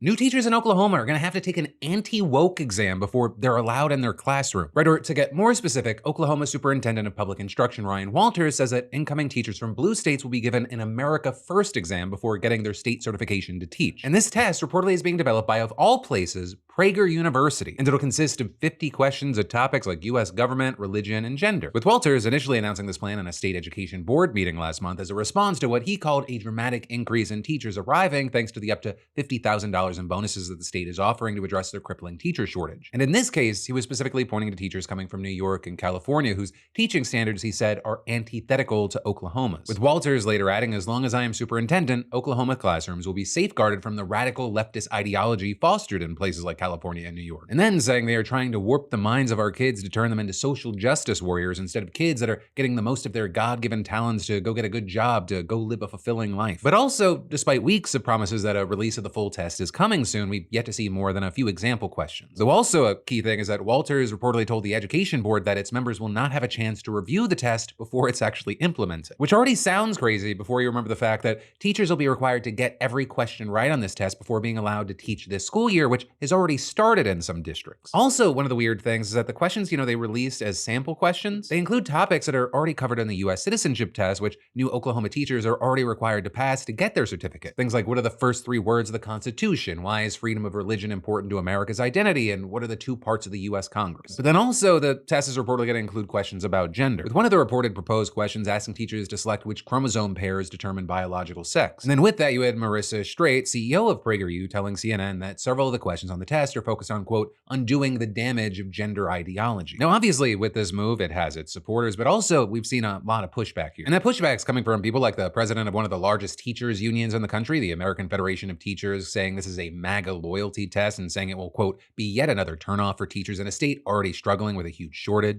New teachers in Oklahoma are going to have to take an anti-woke exam before they're allowed in their classroom. Right, or to get more specific, Oklahoma Superintendent of Public Instruction Ryan Walters says that incoming teachers from blue states will be given an America First exam before getting their state certification to teach. And this test reportedly is being developed by, of all places, Prager University, and it'll consist of 50 questions of topics like US government, religion, and gender. With Walters initially announcing this plan in a state education board meeting last month as a response to what he called a dramatic increase in teachers arriving thanks to the up to $50,000 in bonuses that the state is offering to address their crippling teacher shortage. And in this case, he was specifically pointing to teachers coming from New York and California whose teaching standards, he said, are antithetical to Oklahoma's. With Walters later adding, as long as I am superintendent, Oklahoma classrooms will be safeguarded from the radical leftist ideology fostered in places like California and New York. And then saying they are trying to warp the minds of our kids to turn them into social justice warriors instead of kids that are getting the most of their God-given talents to go get a good job, to go live a fulfilling life. But also, despite weeks of promises that a release of the full test is coming soon, we've yet to see more than a few example questions. Though also a key thing is that Walters reportedly told the education board that its members will not have a chance to review the test before it's actually implemented. Which already sounds crazy before you remember the fact that teachers will be required to get every question right on this test before being allowed to teach this school year, which has already started in some districts. Also, one of the weird things is that the questions, they released as sample questions, they include topics that are already covered in the US citizenship test, which new Oklahoma teachers are already required to pass to get their certificate. Things like, what are the first 3 words of the Constitution? Why is freedom of religion important to America's identity? And what are the 2 parts of the US Congress? But then also, the test is reportedly going to include questions about gender, with one of the reported proposed questions asking teachers to select which chromosome pairs determine biological sex. And then with that, you had Marissa Strait, CEO of Prager U, telling CNN that several of the questions on the test are focused on, quote, undoing the damage of gender ideology. Now, obviously, with this move, it has its supporters, but also we've seen a lot of pushback here. And that pushback is coming from people like the president of one of the largest teachers unions in the country, the American Federation of Teachers, saying this is a MAGA loyalty test and saying it will, quote, be yet another turnoff for teachers in a state already struggling with a huge shortage.